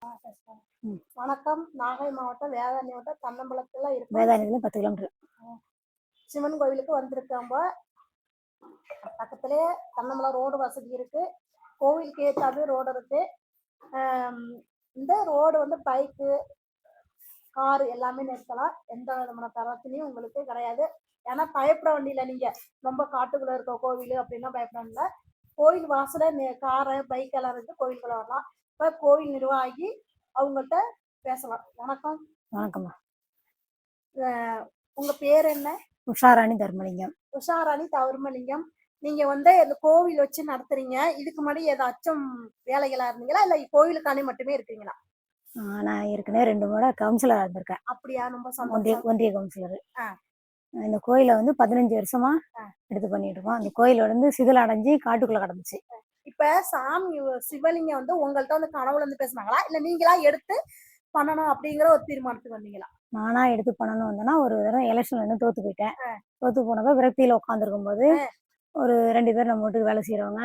வணக்கம். நாகை மாவட்டம் வேதாரண்யம் வட்டம் தன்னம்பலத்துல இருக்கும். வேதாரண்யத்துல 10 கிலோமீட்டர். சிவன் கோவிலுக்கு வந்திருக்காம்ப. பக்கத்திலே தன்னம்பலம் ரோடு வசதி இருக்கு. கோவிலுக்கு ஏற்றாவே ரோடு இருக்கு. இந்த ரோடு வந்து பைக்கு, காரு எல்லாமே நிறுத்தலாம். எந்த விதமான பிரச்சனையும் உங்களுக்கு கிடையாது. ஏன்னா பயப்பட வேண்டியில்லை. நீங்க ரொம்ப காட்டுக்குள்ள இருக்க கோவில் அப்படின்னா பயப்பட வேண்டிய. கோயில் வாசல காரை பைக் எல்லாம் இருக்கு. கோயிலுக்குள்ள வரலாம். இப்ப கோவில் நிர்வாகி அவங்கள்ட்ட பேசலாம். வணக்கம். வணக்கம்மா. உங்க பேர் என்ன? உஷாராணி தர்மலிங்கம். உஷாராணி தர்மலிங்கம். நீங்க வந்து இந்த கோவில் வச்சு நடத்துறீங்க. இதுக்கு முன்னாடி ஏதாச்சும் வேலைகளா இருந்தீங்களா இல்ல கோவிலுக்கானே மட்டுமே இருக்கீங்களா? நான் ஏற்கனவே 2 முறை கவுன்சிலரா இருந்திருக்கேன். அப்படியா? ரொம்ப சந்தோஷம். ஒன்றிய கவுன்சிலர். இந்த கோயிலை வந்து 15 வருஷமா எடுத்து பண்ணிட்டு இருக்கோம். அந்த கோயில் வந்து சிதில் அடைஞ்சு காட்டுக்குள்ள கிடந்துச்சு. இப்ப சாமி சிவலிங்கம் வந்து உங்கள்கிட்ட வந்து கனவுல இருந்து பேசினாங்களா இல்ல நீங்களா எடுத்து பண்ணணும் அப்படிங்கிற ஒரு தீர்மானத்துக்கு வந்தீங்களா? நானா எடுத்து பண்ணணும் வந்தேன்னா ஒரு தடவை எலெக்ஷன்ல இருந்து தோத்து போயிட்டேன். தோத்து போனப்ப விரக்தியில உட்காந்துருக்கும் போது ஒரு 2 பேர் நம்ம வீட்டுக்கு வேலை செய்யறவங்க,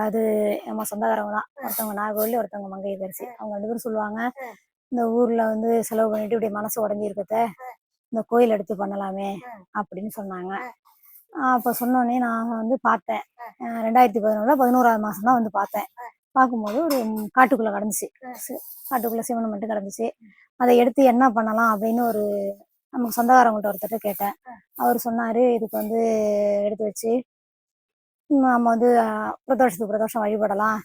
அது நம்ம சொந்தக்காரவங்க தான். ஒருத்தவங்க நாகோவில், ஒருத்தவங்க மங்கை தரிசி. அவங்க 2 பேரும் சொல்லுவாங்க, இந்த ஊர்ல வந்து செலவு பண்ணிட்டு இப்படி மனசு உடஞ்சி இருக்கத்த இந்த கோயில் எடுத்து பண்ணலாமே அப்படின்னு சொன்னாங்க. அப்போ சொன்னோடனே நான் வந்து பார்த்தேன். 2011 11ஆவது மாதம் தான் வந்து பார்த்தேன். பார்க்கும்போது ஒரு காட்டுக்குள்ளே கிடந்துச்சு. காட்டுக்குள்ளே சிவனை மட்டும் கிடந்துச்சு. அதை எடுத்து என்ன பண்ணலாம் அப்படின்னு ஒரு நமக்கு சொந்தக்காரங்கள்ட்ட ஒருத்தர் கேட்டேன். அவர் சொன்னார், இதுக்கு வந்து எடுத்து வச்சு நம்ம வந்து பிரதோஷத்துக்கு பிரதோஷம் வழிபடலாம்,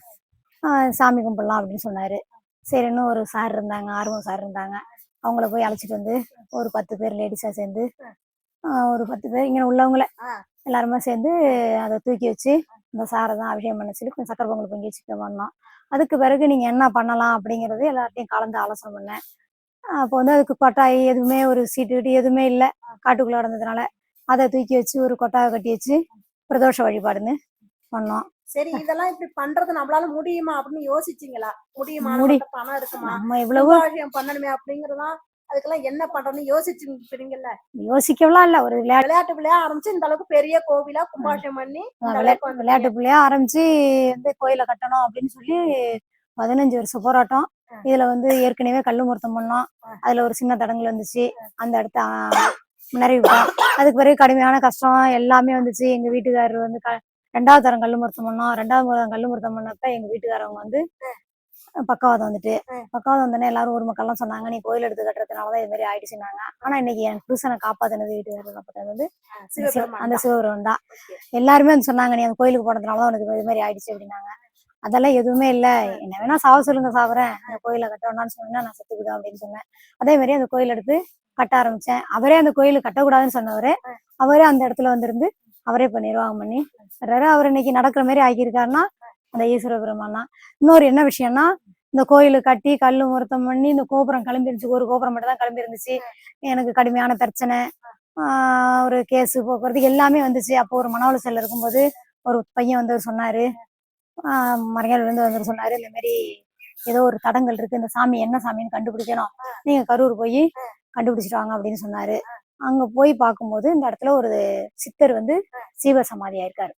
சாமி கும்பிடலாம் அப்படின்னு சொன்னார். சரின்னு ஒரு சார் இருந்தாங்க, ஆர்வம் சார் இருந்தாங்க. அவங்கள போய் அழைச்சிட்டு வந்து ஒரு 10 பேர் லேடிஸாக சேர்ந்து ஒரு 10 பேர் இங்கே உள்ளவங்கள எல்லாருமே சேர்ந்து அதை தூக்கி வச்சு இந்த சாரை தான் அபிஷேகம் பண்ண சொல்லி கொஞ்சம் சக்கரை பொங்கல் பொங்கி வச்சுக்க பண்ணோம். அதுக்கு பிறகு நீங்கள் என்ன பண்ணலாம் அப்படிங்கிறது எல்லார்ட்டையும் கலந்து ஆலோசனை பண்ணேன். அப்போ வந்து அதுக்கு கொட்டாய் எதுவுமே ஒரு சீட்டு கிட்ட எதுவுமே இல்லை, காட்டுக்குள்ளே நடந்ததுனால அதை தூக்கி வச்சு ஒரு கொட்டாயை கட்டி வச்சு பிரதோஷ வழிபாடுன்னு பண்ணோம். சரி, இதெல்லாம் இப்படி பண்றது நம்மளால முடியுமா அப்படின்னு யோசிச்சிங்களா? முடியுமா? பணம் இருக்குமா? நம்ம இவ்வளவு பண்ணணுமே அப்படிங்கறதெல்லாம் அதுக்கெல்லாம் என்ன பண்றதுன்னு யோசிச்சுங்கல்ல? யோசிக்கலாம் இல்ல, ஒரு விளையாட்டு பிள்ளையா ஆரம்பிச்சு இந்த அளவுக்கு பெரிய கோவிலா கும்பாபிஷேகம் பண்ணி விளையாட்டு பிள்ளையா ஆரம்பிச்சு வந்து கோயிலை கட்டணும் அப்படின்னு சொல்லி 15 வருஷம் போராட்டம். இதுல வந்து ஏற்கனவே கல்லு முகூர்த்தம் பண்ணோம். அதுல ஒரு சின்ன தடங்கள் வந்துச்சு. அந்த இடத்த நிறைவிட்டோம். அதுக்கு பிறகு கடுமையான கஷ்டம் எல்லாமே வந்துச்சு. எங்க வீட்டுக்காரர் வந்து 2வது தரம் கல்லு முகூர்த்தம் பண்ணோம். 2வது கல்லு முகூர்த்தம் பண்ணப்ப எங்க வீட்டுக்காரவங்க வந்து பக்கவாதம் வந்துட்டு, பக்கவாதம் வந்தோடனே எல்லாரும் ஒரு மக்கள்லாம் சொன்னாங்க, நீ கோயில் எடுத்து கட்டுறதுனாலதான் இது மாதிரி ஆயிடுச்சுன்னாங்க. ஆனா இன்னைக்கு என் புருஷனை காப்பாத்தினது வீட்டுக்காரர் காப்பாத்தினது வந்து அந்த சிவபெருமான் தான். எல்லாருமே வந்து சொன்னாங்க, நீ அந்த கோயிலுக்கு போனதுனாலதான் உனக்கு இது மாதிரி ஆயிடுச்சு அப்படின்னாங்க. அதெல்லாம் எதுவுமே இல்லை, என்ன வேணா சாவ சொல்லுங்க சாவுறேன், அந்த கோயிலை கட்டணும்னு சொன்னா நான் செத்துக்குதான் அப்படின்னு சொன்னேன். அதே மாதிரி அந்த கோயில் எடுத்து கட்ட ஆரம்பிச்சேன். அவரே அந்த கோயிலுக்கு கட்டக்கூடாதுன்னு சொன்னவரு அவரே அந்த இடத்துல வந்திருந்து அவரே இப்ப நிர்வாகம் பண்ணி அவர் இன்னைக்கு நடக்கிற மாதிரி ஆக்கியிருக்காருன்னா அந்த ஈஸ்வர பெருமான் தான். இன்னொரு என்ன விஷயம்னா, இந்த கோயிலு கட்டி கல்லு முகூர்த்தம் பண்ணி இந்த கோபுரம் கிளம்பிருந்துச்சு. ஒரு கோபுரம் மட்டும் தான் கிளம்பி இருந்துச்சு. எனக்கு கடுமையான பிரச்சனை, ஒரு கேஸு போக்குறதுக்கு எல்லாமே வந்துச்சு. அப்போ ஒரு மன உளைச்சல் இருக்கும்போது ஒரு பையன் வந்து சொன்னாரு, மறையாள் வந்து சொன்னாரு, இந்த மாதிரி ஏதோ ஒரு தடங்கள் இருக்கு, இந்த சாமி என்ன சாமின்னு கண்டுபிடிக்கணும், நீங்க கரூர் போய் கண்டுபிடிச்சிட்டு வாங்க அப்படின்னு சொன்னாரு. அங்க போய் பார்க்கும்போது இந்த இடத்துல ஒரு சித்தர் வந்து ஜீவ சமாதி ஆயிருக்காரு.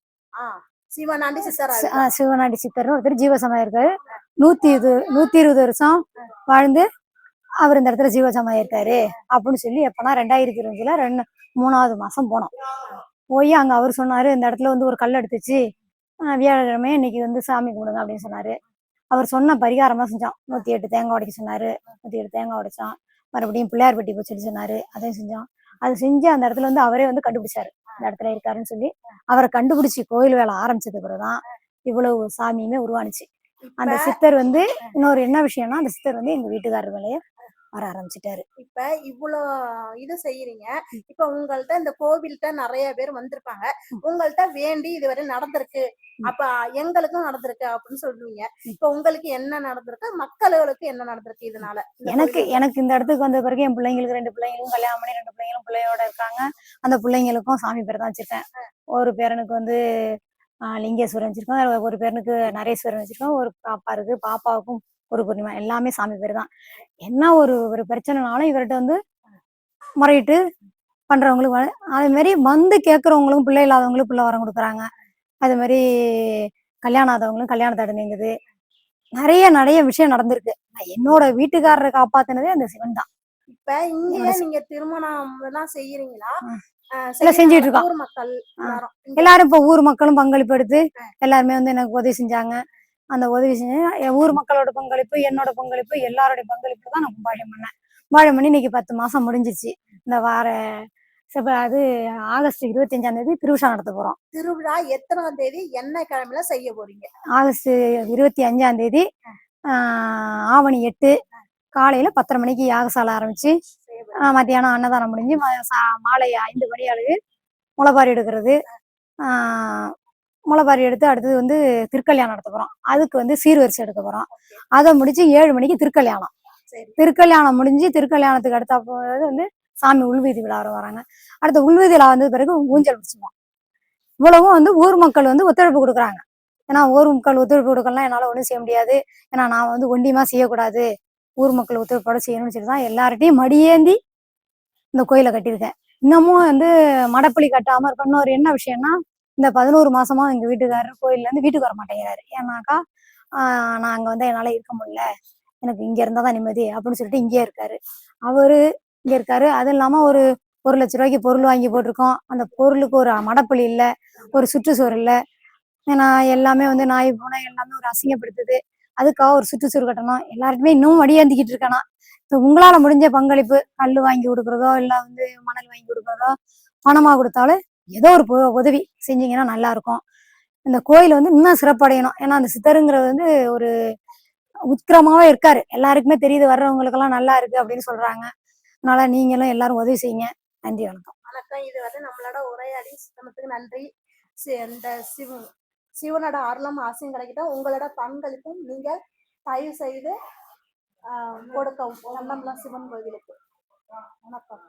சிவனாண்டி சித்தர்னு ஒருத்தர் ஜீவசமாதி இருக்காரு. 120 வருஷம் வாழ்ந்து அவர் இந்த இடத்துல ஜீவசமாதி இருக்காரு அப்படின்னு சொல்லி எப்பனா 2020 3வது மாசம் போனோம். போய் அங்க அவர் சொன்னாரு, இந்த இடத்துல வந்து ஒரு கல் எடுத்துச்சு, வியாழக்கிழமை இன்னைக்கு வந்து சாமி கும்பிடுங்க அப்படின்னு சொன்னாரு. அவர் சொன்ன பரிகாரமா செஞ்சோம். 108 தேங்காய் உடைக்க சொன்னாரு. 108 தேங்காய் உடைச்சோம். மறுபடியும் பிள்ளையார் பட்டி போய் சொல்லி சொன்னாரு, அதையும் செஞ்சோம். அது செஞ்சு அந்த இடத்துல வந்து அவரே வந்து கண்டுபிடிச்சாரு, இந்த இடத்துல இருக்காருன்னு சொல்லி. அவரை கண்டுபிடிச்சி கோயில் வேலை ஆரம்பிச்சது பிறகுதான் இவ்வளவு சாமியுமே உருவானுச்சு. அந்த சித்தர் வந்து இன்னொரு என்ன விஷயம்னா, அந்த சித்தர் வந்து எங்க வீட்டுக்காரர் மேலேயே வர ஆரம்பிச்சுட்டாரு. இப்ப இவ்வளோ இது செய்யறீங்க. இப்ப உங்கள்ட்ட இந்த கோவில்கிட்ட நிறைய பேர் வந்திருப்பாங்க. உங்கள்ட்ட வேண்டி இதுவரை நடந்திருக்கு, அப்ப எங்களுக்கும் நடந்திருக்கு அப்படின்னு சொல்லுவீங்க. இப்ப உங்களுக்கு என்ன நடந்திருக்கு, மக்களுக்கு என்ன நடந்திருக்கு இதனால? எனக்கு இந்த இடத்துக்கு வந்த பிறகு என் பிள்ளைங்களுக்கு 2 பிள்ளைங்களும் கல்யாணம் பண்ணி 2 பிள்ளைங்களும் பிள்ளையோட இருக்காங்க. அந்த பிள்ளைங்களுக்கும் சாமி பேர் தான் வச்சிருக்கேன். ஒரு பேரனுக்கு வந்து லிங்கேஸ்வரன் வச்சிருக்கோம், ஒரு பேரனுக்கு நரேஸ்வரன் வச்சிருக்கோம், ஒரு பாப்பா இருக்கு, பாப்பாவுக்கும் ஒரு பூர்ணிமா, எல்லாமே சாமி பேர் தான். என்ன ஒரு பிரச்சனைனாலும் இவர்கிட்ட வந்து முறையிட்டு பண்றவங்களுக்கு அதே மாதிரி வந்து கேட்கறவங்களுக்கும் பிள்ளை இல்லாதவங்களுக்கும் பிள்ளை வரம் கொடுக்குறாங்க. அது மாதிரி கல்யாணம் ஆதவங்களும் கல்யாண தடை நீங்குது. நிறைய நிறைய விஷயம் நடந்திருக்கு. நான் என்னோட வீட்டுக்காரரை காப்பாத்தினதே அந்த சிவன் தான். இப்ப இங்கேயே நீங்க திருமணம் எல்லாம் செய்யறீங்களா? எல்லாம் செஞ்சுட்டு இருக்கோம். ஊர் மக்கள் எல்லாரும் எல்லாரும் இப்ப ஊர் மக்களும் பங்களிப்பு எடுத்து எல்லாருமே வந்து எனக்கு உதவி செஞ்சாங்க. அந்த உதவி செஞ்சு என் ஊர் மக்களோட பங்களிப்பு, என்னோட பங்களிப்பு, எல்லாரோட பங்களிப்பு தான் நான் கும்பாபிஷேகம் பண்ணேன். கும்பாபிஷேகம் பண்ணி இன்னைக்கு 10 மாசம் முடிஞ்சிச்சு. இந்த வார அது ஆகஸ்ட் 25ஆம் தேதி திருவிழா நடத்த போறோம். திருவிழா எத்தனாம் தேதி என்ன கிழமையில செய்ய போறீங்க? ஆகஸ்ட் 25ஆம் தேதி ஆவணி 8 காலையில 10:30 மணிக்கு யாகசாலை ஆரம்பிச்சு மத்தியானம் அன்னதானம் முடிஞ்சு மாலை 5 மணி அளவு முளைப்பாரி எடுக்கிறது. முளைப்பாரி எடுத்து அடுத்தது வந்து திருக்கல்யாணம் நடத்த போறோம். அதுக்கு வந்து சீர்வரிசை எடுக்க போறோம். அதை முடிச்சு 7 மணிக்கு திருக்கல்யாணம். திருக்கல்யாணம் முடிஞ்சு திருக்கல்யாணத்துக்கு அடுத்த வந்து சாமி உள்வீதி விழா வராங்க. அடுத்த உள்வீதி விழா வந்த பிறகு ஊஞ்சல் பிடிச்சுவோம். இவ்வளவும் வந்து ஊர் மக்கள் வந்து ஒத்துழைப்பு கொடுக்குறாங்க. ஏன்னா ஊர் மக்கள் ஒத்துழைப்பு கொடுக்கலாம் என்னால ஒன்றும் செய்ய முடியாது. ஏன்னா நான் வந்து ஒண்டியமா செய்யக்கூடாது, ஊர் மக்கள் ஒத்துழைப்போட செய்யணும்னு சொல்லி தான் எல்லார்ட்டையும் மடியேந்தி இந்த கோயிலை கட்டியிருக்கேன். இன்னமும் வந்து மடப்பள்ளி கட்டாம இருக்க இன்னொரு என்ன விஷயம்னா, இந்த 11 மாசமா எங்க வீட்டுக்காரர் கோயில்ல இருந்து வீட்டுக்கு வர மாட்டேங்கிறாரு. ஏன்னாக்கா நான் அங்க வந்து என்னால இருக்க முடியல, எனக்கு இங்க இருந்தாதான் நிம்மதி அப்படின்னு சொல்லிட்டு இங்கேயே இருக்காரு. அவரு இங்க இருக்காரு. அது இல்லாம ஒரு 1,00,000 ரூபாய்க்கு பொருள் வாங்கி போட்டிருக்கோம். அந்த பொருளுக்கு ஒரு மடப்பள்ளி இல்லை, ஒரு சுற்றுச்சுவர் இல்லை. ஏன்னா எல்லாமே வந்து நாய் பூனை எல்லாமே ஒரு அசிங்கப்படுத்துது. அதுக்காக ஒரு சுற்றுச்சுவர் கட்டணும். எல்லாருக்குமே இன்னும் வடியாந்திக்கிட்டு இருக்கேனா. இப்போ உங்களால முடிஞ்ச பங்களிப்பு கல் வாங்கி கொடுக்குறதோ இல்லை வந்து மணல் வாங்கி கொடுக்குறதோ பணமா கொடுத்தாலும் ஏதோ ஒரு உதவி செஞ்சீங்கன்னா நல்லா இருக்கும். இந்த கோயில் வந்து இன்னும் சிறப்படையணும். ஏன்னா அந்த சித்தருங்கிறது வந்து ஒரு உத்கிரமாவே இருக்காரு. எல்லாருக்குமே தெரியுது, வர்றவங்களுக்கெல்லாம் நல்லா இருக்கு அப்படின்னு சொல்றாங்க. அதனால நீங்களும் எல்லாரும் உதவி செய்யுங்க. நன்றி, வணக்கம். வணக்கம். இது வந்து நம்மளோட உரையாடி சித்தமத்துக்கு நன்றி. இந்த சிவனோட அருளும் ஆசையும் கிடைக்கட்டும். உங்களோட பங்களிப்பும் நீங்கள் தயவு செய்து கொடுக்கவும். சிவன் கோவிலுக்கு. வணக்கம்.